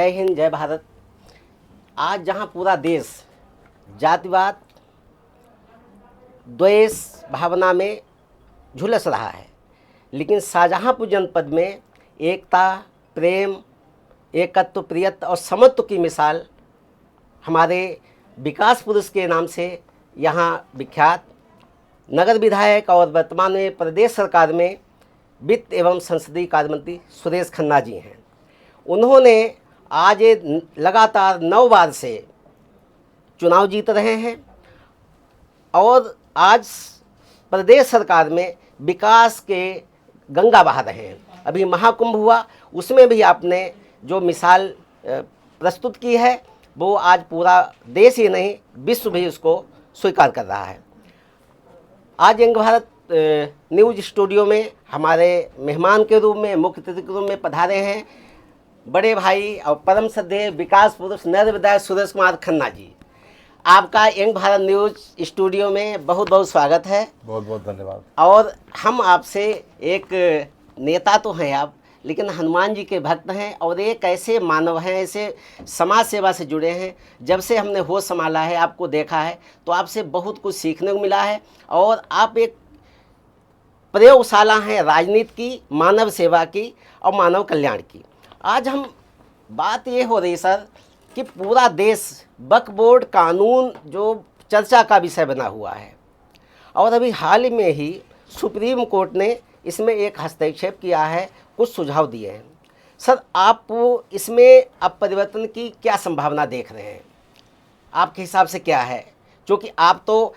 जय हिंद, जय भारत। आज जहां पूरा देश जातिवाद, द्वेष भावना में झुलस रहा है, लेकिन शाहजहांपुर जनपद में एकता, प्रेम, एकत्व, प्रियत्व और समत्व की मिसाल हमारे विकास पुरुष के नाम से यहाँ विख्यात नगर विधायक और वर्तमान में प्रदेश सरकार में वित्त एवं संसदीय कार्य मंत्री सुरेश खन्ना जी हैं। उन्होंने आज ये लगातार 9 बार से चुनाव जीत रहे हैं और आज प्रदेश सरकार में विकास के गंगा बहा रहे हैं। अभी महाकुंभ हुआ, उसमें भी आपने जो मिसाल प्रस्तुत की है वो आज पूरा देश ही नहीं विश्व भी उसको स्वीकार कर रहा है। आज यंग भारत न्यूज स्टूडियो में हमारे मेहमान के रूप में, मुख्य अतिथि के रूप में पधारे हैं बड़े भाई और परम श्रद्धेय विकास पुरुष नगर विधायक सुरेश कुमार खन्ना जी। आपका यंग भारत न्यूज स्टूडियो में बहुत बहुत स्वागत है। बहुत बहुत धन्यवाद। और हम आपसे एक नेता तो हैं आप, लेकिन हनुमान जी के भक्त हैं और एक ऐसे मानव हैं, ऐसे समाज सेवा से जुड़े हैं। जब से हमने होश संभाला है, आपको देखा है, तो आपसे बहुत कुछ सीखने को मिला है और आप एक प्रयोगशाला हैं राजनीति की, मानव सेवा की और मानव कल्याण की। आज हम बात ये हो रही सर कि पूरा देश वक्फ बोर्ड कानून जो चर्चा का विषय बना हुआ है और अभी हाल में ही सुप्रीम कोर्ट ने इसमें एक हस्तक्षेप किया है, कुछ सुझाव दिए हैं। सर, आप इसमें अब परिवर्तन की क्या संभावना देख रहे हैं? आपके हिसाब से क्या है? क्योंकि आप तो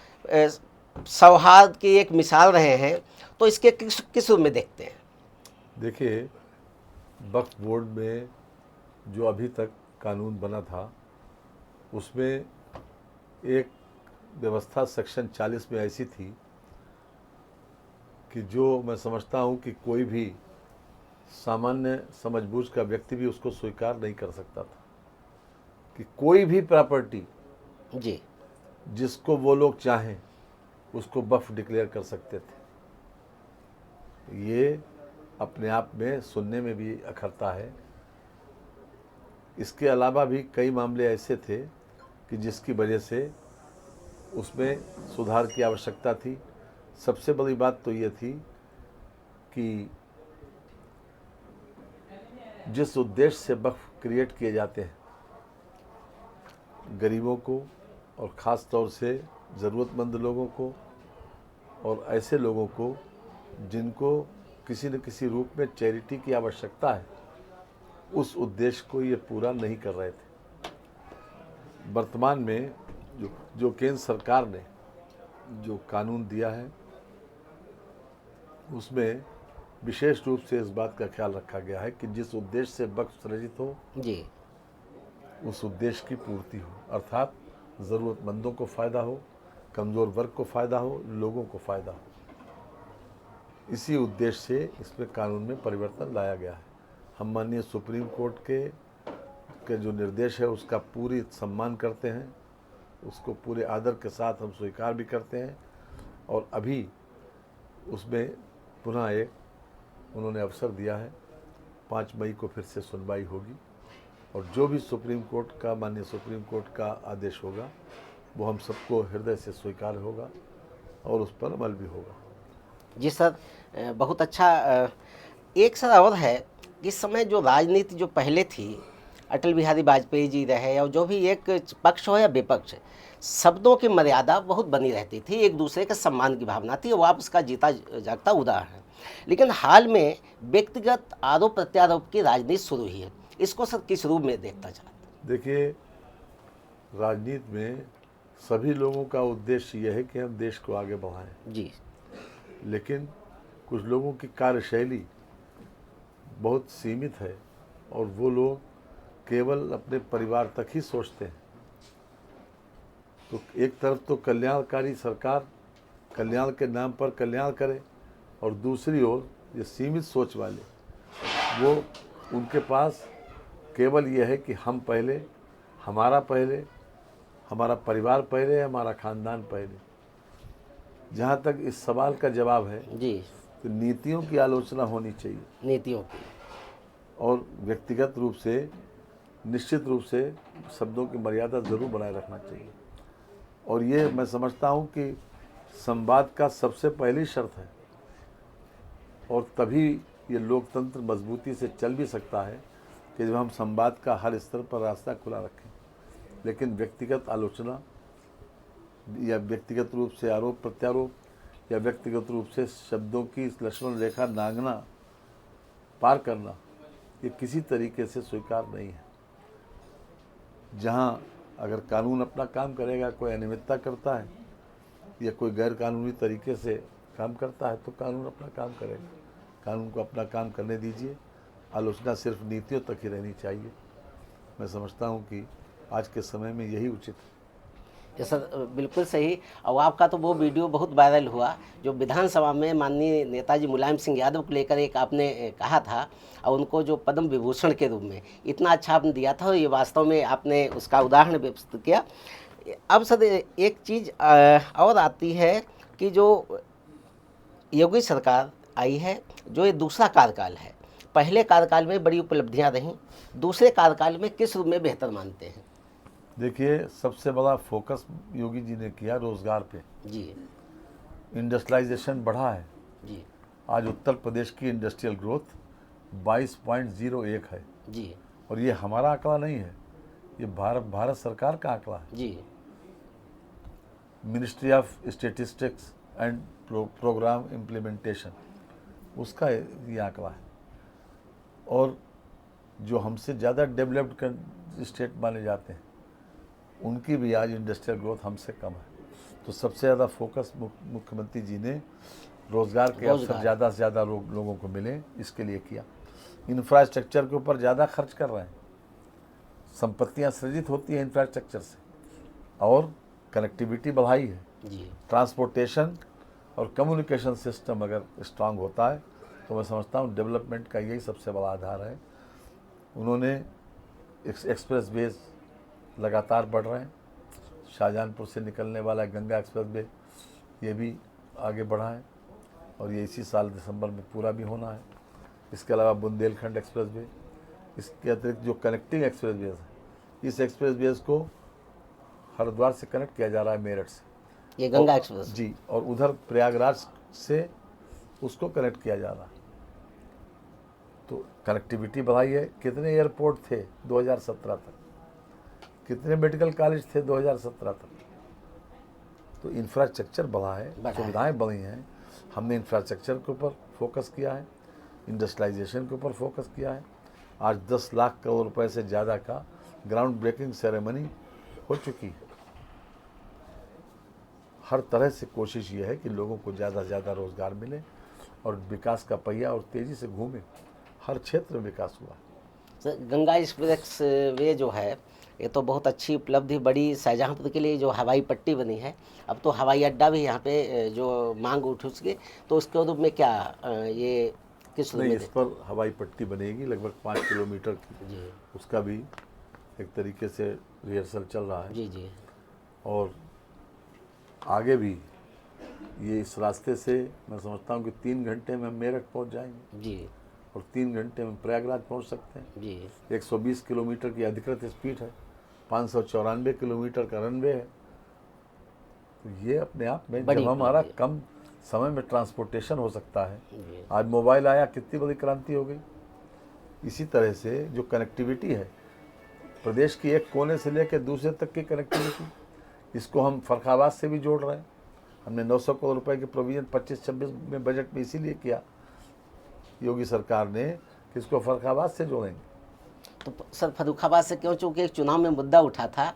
सौहार्द की एक मिसाल रहे हैं, तो इसके किस रूप में देखते हैं? देखिए, वक्फ बोर्ड में जो अभी तक कानून बना था उसमें एक व्यवस्था सेक्शन 40 में ऐसी थी कि जो मैं समझता हूँ कि कोई भी सामान्य समझबूझ का व्यक्ति भी उसको स्वीकार नहीं कर सकता था कि कोई भी प्रॉपर्टी जी जिसको वो लोग चाहें उसको वक्फ डिक्लेयर कर सकते थे। ये अपने आप में सुनने में भी अखरता है। इसके अलावा भी कई मामले ऐसे थे कि जिसकी वजह से उसमें सुधार की आवश्यकता थी। सबसे बड़ी बात तो ये थी कि जिस उद्देश्य से वक्फ क्रिएट किए जाते हैं, गरीबों को और ख़ास तौर से ज़रूरतमंद लोगों को और ऐसे लोगों को जिनको किसी न किसी रूप में चैरिटी की आवश्यकता है, उस उद्देश्य को ये पूरा नहीं कर रहे थे। वर्तमान में जो केंद्र सरकार ने जो कानून दिया है उसमें विशेष रूप से इस बात का ख्याल रखा गया है कि जिस उद्देश्य से वक्फ सृजित हो जी उस उद्देश्य की पूर्ति हो, अर्थात ज़रूरतमंदों को फ़ायदा हो, कमज़ोर वर्ग को फ़ायदा हो, लोगों को फ़ायदा हो। इसी उद्देश्य से इसमें कानून में परिवर्तन लाया गया है। हम माननीय सुप्रीम कोर्ट के जो निर्देश है उसका पूरी सम्मान करते हैं, उसको पूरे आदर के साथ हम स्वीकार भी करते हैं और अभी उसमें पुनः एक उन्होंने अवसर दिया है। 5 मई को फिर से सुनवाई होगी और जो भी सुप्रीम कोर्ट का, माननीय सुप्रीम कोर्ट का आदेश होगा वो हम सबको हृदय से स्वीकार होगा और उस पर अमल भी होगा। जी सर, बहुत अच्छा। एक सर और है, इस समय जो राजनीति जो पहले थी, अटल बिहारी वाजपेयी जी रहे और जो भी एक पक्ष हो या विपक्ष, शब्दों की मर्यादा बहुत बनी रहती थी, एक दूसरे के सम्मान की भावना थी, वो आप उसका जीता जागता उदाहरण है। लेकिन हाल में व्यक्तिगत आरोप प्रत्यारोप की राजनीति शुरू हुई है, इसको सर किस रूप में देखता चाहते? देखिए, राजनीति में सभी लोगों का उद्देश्य यह है कि हम देश को आगे बढ़ाएं। जी, लेकिन कुछ लोगों की कार्यशैली बहुत सीमित है और वो लोग केवल अपने परिवार तक ही सोचते हैं। तो एक तरफ तो कल्याणकारी सरकार कल्याण के नाम पर कल्याण करे और दूसरी ओर ये सीमित सोच वाले, वो उनके पास केवल यह है कि हम पहले, हमारा परिवार पहले, हमारा खानदान पहले। जहाँ तक इस सवाल का जवाब है जी, तो नीतियों की आलोचना होनी चाहिए नीतियों की। और व्यक्तिगत रूप से निश्चित रूप से शब्दों की मर्यादा ज़रूर बनाए रखना चाहिए। और ये मैं समझता हूँ कि संवाद का सबसे पहली शर्त है, और तभी ये लोकतंत्र मजबूती से चल भी सकता है कि जब हम संवाद का हर स्तर पर रास्ता खुला रखें। लेकिन व्यक्तिगत आलोचना या व्यक्तिगत रूप से आरोप प्रत्यारोप या व्यक्तिगत रूप से शब्दों की लक्ष्मण रेखा नांगना, पार करना, ये किसी तरीके से स्वीकार नहीं है। जहाँ अगर कानून अपना काम करेगा, कोई अनियमितता करता है या कोई गैर कानूनी तरीके से काम करता है, तो कानून अपना काम करेगा। कानून को अपना काम करने दीजिए। आलोचना सिर्फ नीतियों तक ही रहनी चाहिए। मैं समझता हूँ कि आज के समय में यही उचित है। ये सर बिल्कुल सही। और आपका तो वो वीडियो बहुत वायरल हुआ जो विधानसभा में माननीय नेताजी मुलायम सिंह यादव को लेकर एक आपने कहा था, और उनको जो पद्म विभूषण के रूप में इतना अच्छा आपने दिया था, ये वास्तव में आपने उसका उदाहरण भी प्रस्तुत किया। अब सर एक चीज़ और आती है कि जो योगी सरकार आई है, जो ये दूसरा कार्यकाल है, पहले कार्यकाल में बड़ी उपलब्धियां रहीं, दूसरे कार्यकाल में किस रूप में बेहतर मानते हैं? देखिए, सबसे बड़ा फोकस योगी जी ने किया रोजगार पे। जी इंडस्ट्रियलाइजेशन बढ़ा है। जी आज उत्तर प्रदेश की इंडस्ट्रियल ग्रोथ 22.01 है। जी और ये हमारा आंकड़ा नहीं है, ये भारत सरकार का आंकड़ा है। जी ministry of statistics and programme implementation, उसका ये आंकड़ा है। और जो हमसे ज़्यादा डेवलप्ड स्टेट माने जाते हैं, उनकी भी आज इंडस्ट्रियल ग्रोथ हमसे कम है। तो सबसे ज़्यादा फोकस मुख्यमंत्री जी ने रोज़गार के अवसर ज़्यादा से ज़्यादा लोगों को मिले, इसके लिए किया। इंफ्रास्ट्रक्चर के ऊपर ज़्यादा खर्च कर रहे हैं। संपत्तियां सृजित होती हैं इंफ्रास्ट्रक्चर से, और कनेक्टिविटी बढ़ाई है। जी ट्रांसपोर्टेशन और कम्युनिकेशन सिस्टम अगर स्ट्रांग होता है तो मैं समझता हूँ डेवलपमेंट का यही सबसे बड़ा आधार है। उन्होंने एक्सप्रेस वेज लगातार बढ़ रहे हैं। शाहजहांपुर से निकलने वाला गंगा एक्सप्रेस वे, ये भी आगे बढ़ा है, और ये इसी साल दिसंबर में पूरा भी होना है। इसके अलावा बुंदेलखंड एक्सप्रेस वे, इसके अतिरिक्त जो कनेक्टिंग एक्सप्रेस वेज है, इस एक्सप्रेस वेज को हरिद्वार से कनेक्ट किया जा रहा है, मेरठ से, ये गंगा एक्सप्रेस जी, और उधर प्रयागराज से उसको कनेक्ट किया जा रहा है। तो कनेक्टिविटी बढ़ाई है। कितने एयरपोर्ट थे 2017 तक, कितने मेडिकल कॉलेज थे 2017 तक? तो इंफ्रास्ट्रक्चर बढ़ा है, सुविधाएं बढ़ी हैं। हमने इंफ्रास्ट्रक्चर के ऊपर फोकस किया है, इंडस्ट्रियलाइजेशन के ऊपर फोकस किया है। आज 10 लाख करोड़ रुपए से ज़्यादा का ग्राउंड ब्रेकिंग सेरेमनी हो चुकी है। हर तरह से कोशिश ये है कि लोगों को ज़्यादा से ज़्यादा रोज़गार मिले और विकास का पहिया और तेज़ी से घूमे। हर क्षेत्र में विकास हुआ। सर गंगा एक्सप्रेस वे जो है, ये तो बहुत अच्छी उपलब्धि, बड़ी शाहजहाँपुर के लिए जो हवाई पट्टी बनी है, अब तो हवाई अड्डा भी यहाँ पे जो मांग उठ उसकी, तो उसके रूप में क्या ये किस रूप नहीं, में? इस पर हवाई पट्टी बनेगी लगभग 5 किलोमीटर की। जी उसका भी एक तरीके से रिहर्सल चल रहा है। जी जी और आगे भी ये इस रास्ते से मैं समझता हूँ कि 3 घंटे में मेरठ पहुँच जाएंगे, जी और 3 घंटे में प्रयागराज पहुँच सकते हैं। जी 120 किलोमीटर की अधिकृत स्पीड है, 594 किलोमीटर का रनवे है। तो ये अपने आप में जब हमारा कम समय में ट्रांसपोर्टेशन हो सकता है, आज मोबाइल आया, कितनी बड़ी क्रांति हो गई। इसी तरह से जो कनेक्टिविटी है, प्रदेश की एक कोने से लेकर दूसरे तक की कनेक्टिविटी, इसको हम फर्रुखाबाद से भी जोड़ रहे हैं। हमने 900 करोड़ रुपए के प्रोविजन 25-26 में बजट में इसीलिए किया योगी सरकार ने कि इसको फर्रुखाबाद से जोड़ेंगे। तो सर फर्रुखाबाद से क्यों? चूँकि एक चुनाव में मुद्दा उठा था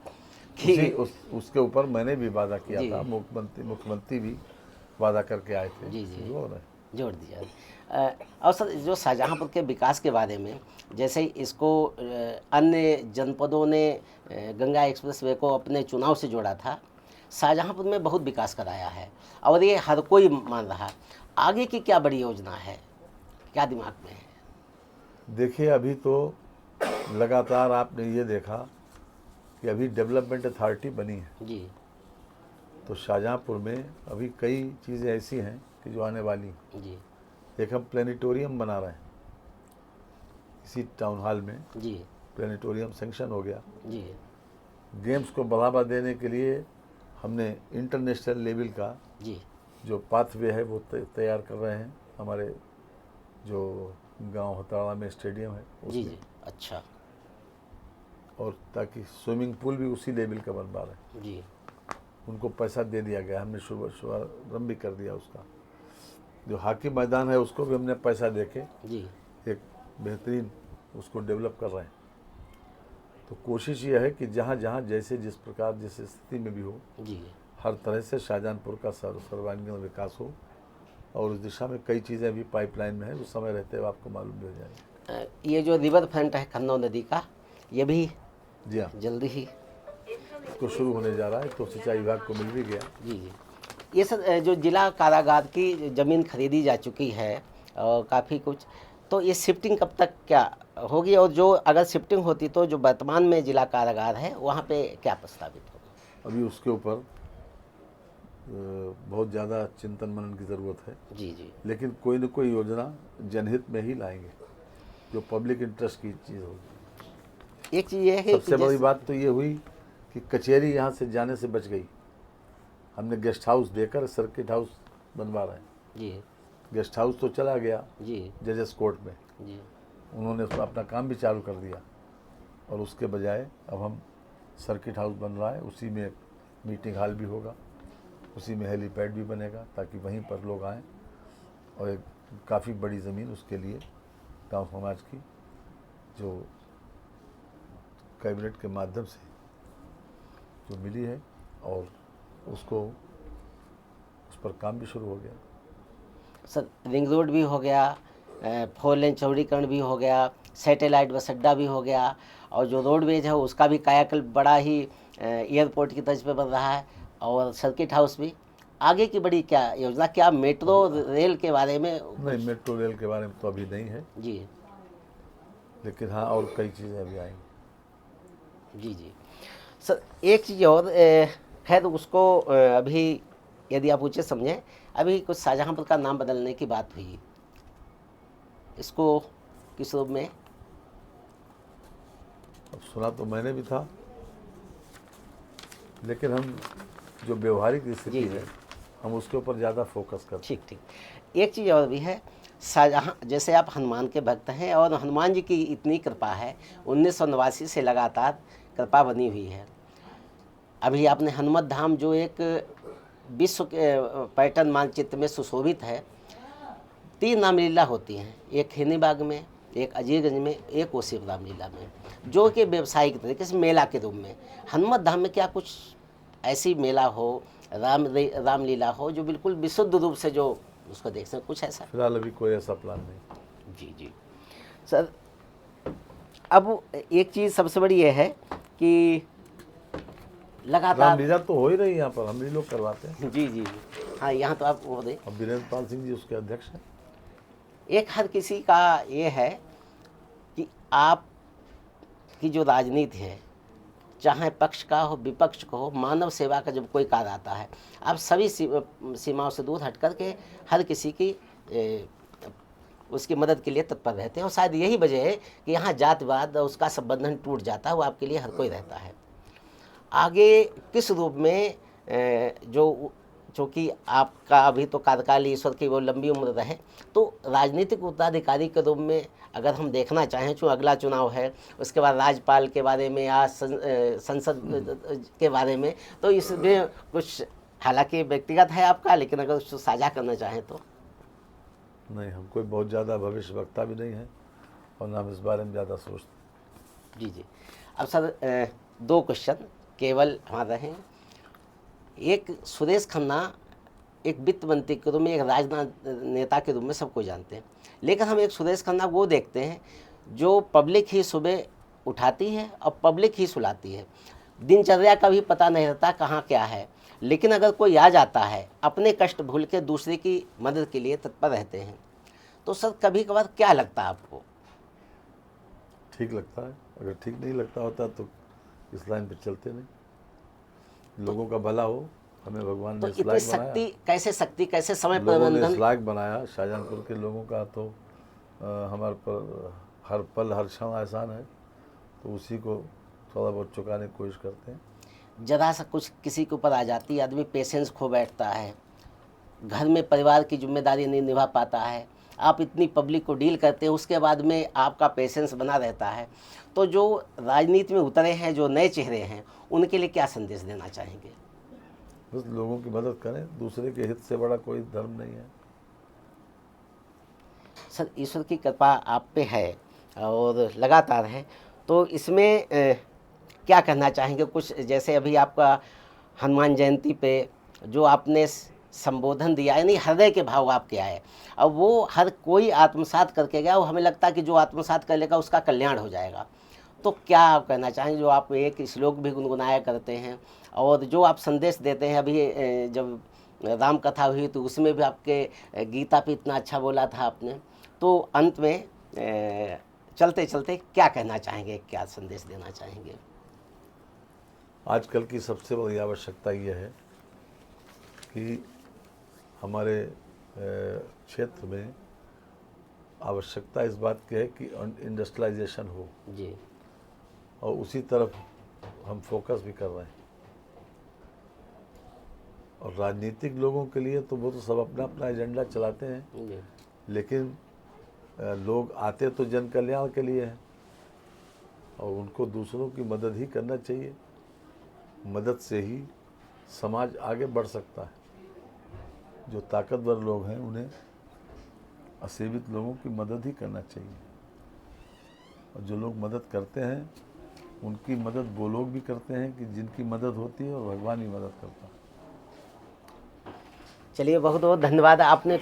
कि उसके ऊपर मैंने भी वादा किया था, मुख्यमंत्री भी वादा करके आए थे। जी जी जोड़ दिया। और सर जो शाहजहाँपुर के विकास के बारे में, जैसे इसको अन्य जनपदों ने गंगा एक्सप्रेस वे को अपने चुनाव से जोड़ा था, शाहजहाँपुर में बहुत विकास कराया है और ये हर कोई मान रहा। आगे की क्या बड़ी योजना है, क्या दिमाग में है? देखिए, अभी तो लगातार आपने ये देखा कि अभी डेवलपमेंट अथॉरिटी बनी है जी, तो शाहजहाँपुर में अभी कई चीज़ें ऐसी हैं कि जो आने वाली हैं। जी एक हम प्लेनेटोरियम बना रहे हैं इसी टाउन हॉल में, जी, प्लेनेटोरियम सेंक्शन हो गया। जी गेम्स को बढ़ावा देने के लिए हमने इंटरनेशनल लेवल का जी जो पाथवे है वो तैयार कर रहे हैं। हमारे जो गांव हताड़ा में स्टेडियम है जी उसमें, जी। अच्छा और ताकि स्विमिंग पूल भी उसी लेवल का बन पा रहे हैं। जी उनको पैसा दे दिया गया, हमने शुभारंभ भी कर दिया उसका। जो हॉकी मैदान है उसको भी हमने पैसा देके जी एक बेहतरीन उसको डेवलप कर रहे हैं। तो कोशिश ये है कि जहाँ जहाँ जैसे जिस प्रकार जिस स्थिति में भी हो, जी हर तरह से शाहजहानपुर का सर्वांगीण विकास हो। और उस दिशा में कई चीज़ें भी पाइपलाइन में है, उस समय रहते हुए आपको मालूम भी हो जाएगी। ये जो रिवर फ्रंट है खन्नौर नदी का, ये भी जी हाँ, जल्दी ही इसको शुरू होने जा रहा है, तो सिंचाई विभाग को मिल भी गया। जी जी। ये सब जो जिला कारागार की ज़मीन खरीदी जा चुकी है और काफ़ी कुछ, तो ये शिफ्टिंग कब तक क्या होगी, और जो अगर शिफ्टिंग होती तो जो वर्तमान में जिला कारागार है वहाँ पे क्या प्रस्तावित होगा? अभी उसके ऊपर बहुत ज़्यादा चिंतन मनन की ज़रूरत है, जी जी लेकिन कोई न कोई योजना जनहित में ही लाएंगे, जो पब्लिक इंटरेस्ट की चीज़ होगी। एक चीज़ ये है कि सबसे बड़ी बात तो ये हुई कि कचहरी यहाँ से जाने से बच गई। हमने गेस्ट हाउस देकर सर्किट हाउस बनवा रहे हैं। जी गेस्ट हाउस तो चला गया जी जजेस कोर्ट में, जी उन्होंने उसमें अपना काम भी चालू कर दिया, और उसके बजाय अब हम सर्किट हाउस बन रहा है, उसी में मीटिंग हॉल भी होगा, उसी में हेलीपैड भी बनेगा, ताकि वहीं पर लोग आएँ। और एक काफ़ी बड़ी ज़मीन उसके लिए गांव समाज की, जो कैबिनेट के माध्यम से जो मिली है, और उसको उस पर काम भी शुरू हो गया। सर रिंग रोड भी हो गया, 4 लेन चौड़ीकरण भी हो गया, सैटेलाइट बस अड्डा भी हो गया, और जो रोडवेज है उसका भी कायाकल्प बड़ा ही एयरपोर्ट की तर्ज पे बन रहा है, और सर्किट हाउस भी। आगे की बड़ी क्या योजना, क्या मेट्रो रेल के बारे में? नहीं, मेट्रो रेल के बारे में तो अभी नहीं है, जी लेकिन हाँ और कई चीज़ें अभी आएंगी। जी जी। सर एक चीज़ और, खैर उसको अभी यदि आप उचित समझें, अभी कुछ शाहजहांपुर का नाम बदलने की बात हुई, इसको किस रूप में? अब सुना तो मैंने भी था, लेकिन हम जो व्यवहारिक स्थिति जी, जी। है हम उसके ऊपर ज़्यादा फोकस करते हैं। ठीक ठीक। एक चीज़ और भी है, शाहजहाँ जैसे आप हनुमान के भक्त हैं और हनुमान जी की इतनी कृपा है, 1989 से लगातार कृपा बनी हुई है। अभी आपने हनुमत धाम जो एक विश्व के पर्यटन मानचित्र में सुशोभित है, 3 रामलीला होती हैं, एक खैनीबाग में, एक अजीरगंज में, एक ओसिफ रामलीला में, जो कि व्यावसायिक तरीके से मेला के रूप में। हनुमत धाम में क्या कुछ ऐसी मेला हो, रामलीला हो, जो बिल्कुल विशुद्ध रूप से जो उसको देख सकें, कुछ ऐसा? फिलहाल अभी कोई ऐसा प्लान नहीं। जी जी। सर अब एक चीज़ सबसे बड़ी ये है कि लगातार रामलीला तो हो ही रही है यहाँ पर, हम भी लोग करवाते हैं। जी जी जी। हाँ, यहाँ तो आप वो दें, अब वीरेंद्र पाल सिंह जी उसके अध्यक्ष हैं। एक हर किसी का ये है कि आप की जो राजनीति है, चाहे पक्ष का हो विपक्ष का हो, मानव सेवा का जब कोई कार्य आता है, आप सभी सीमाओं से दूर हट कर के हर किसी की उसकी मदद के लिए तत्पर रहते हैं। और शायद यही वजह है कि यहाँ जातिवाद उसका संबंधन टूट जाता है, वो आपके लिए हर कोई रहता है। आगे किस रूप में जो कि आपका अभी तो कार्यकाल ईश्वर की वो लंबी उम्र रहे, तो राजनीतिक उत्तराधिकारी के रूप में अगर हम देखना चाहें, जो अगला चुनाव है, उसके बाद राज्यपाल के बारे में या संसद के बारे में, तो इसमें कुछ, हालांकि व्यक्तिगत है आपका, लेकिन अगर उसको साझा करना चाहें तो? नहीं, हम कोई बहुत ज़्यादा भविष्य वक्ता भी नहीं है, और ना हम इस बारे में ज़्यादा सोचते। जी जी। अब सर 2 क्वेश्चन केवल हमारे हैं। एक, सुरेश खन्ना एक वित्त मंत्री के रूप में, एक राजनेता के रूप में सबको जानते हैं, लेकिन हम एक सुरेश खन्ना वो देखते हैं जो पब्लिक ही सुबह उठाती है और पब्लिक ही सुलाती है, दिनचर्या का भी पता नहीं रहता कहाँ क्या है, लेकिन अगर कोई आ जाता है अपने कष्ट भूल के दूसरे की मदद के लिए तत्पर रहते हैं। तो सर कभी कभार क्या लगता है आपको? ठीक लगता है, अगर ठीक नहीं लगता होता तो इस लाइन पे चलते नहीं। लोगों का भला हो, हमें भगवान तो ने इस इतनी लायक बनाया, शक्ति कैसे समय लोगों ने इस प्रबंधन? लायक बनाया। शाहजहानपुर के लोगों का तो हमारे पर हर पल हर क्षण एहसान है। तो उसी को थोड़ा बहुत चुकाने की कोशिश करते हैं। ज़रा सा कुछ किसी के ऊपर आ जाती है, आदमी पेशेंस खो बैठता है, घर में परिवार की जिम्मेदारी नहीं निभा पाता है। आप इतनी पब्लिक को डील करते हैं, उसके बाद में आपका पेशेंस बना रहता है। तो जो राजनीति में उतरे हैं, जो नए चेहरे हैं, उनके लिए क्या संदेश देना चाहेंगे? बस लोगों की मदद करें, दूसरे के हित से बड़ा कोई धर्म नहीं है। सर, ईश्वर की कृपा आप पे है और लगातार है, तो इसमें क्या कहना चाहेंगे? कुछ जैसे अभी आपका हनुमान जयंती पे जो आपने संबोधन दिया, यानी हृदय के भाव आपके आए, अब वो हर कोई आत्मसात करके गया, वो हमें लगता है कि जो आत्मसात कर लेगा उसका कल्याण हो जाएगा। तो क्या आप कहना चाहेंगे? जो आप एक श्लोक भी गुनगुनाया करते हैं और जो आप संदेश देते हैं, अभी जब राम कथा हुई तो उसमें भी आपके गीता पे इतना अच्छा बोला था आपने, तो अंत में चलते चलते क्या कहना चाहेंगे, क्या संदेश देना चाहेंगे? आजकल की सबसे बड़ी आवश्यकता ये है कि हमारे क्षेत्र में आवश्यकता इस बात की है कि इंडस्ट्रियलाइजेशन हो, जी, और उसी तरफ हम फोकस भी कर रहे हैं। और राजनीतिक लोगों के लिए तो वो तो सब अपना अपना एजेंडा चलाते हैं, जी। लेकिन लोग आते तो जन कल्याण के लिए हैं और उनको दूसरों की मदद ही करना चाहिए। मदद से ही समाज आगे बढ़ सकता है। जो ताकतवर लोग हैं उन्हें असेवित लोगों की मदद ही करना चाहिए, और जो लोग मदद करते हैं उनकी मदद वो लोग भी करते हैं कि जिनकी मदद होती है, और भगवान ही मदद करता है। चलिए, बहुत बहुत धन्यवाद। आपने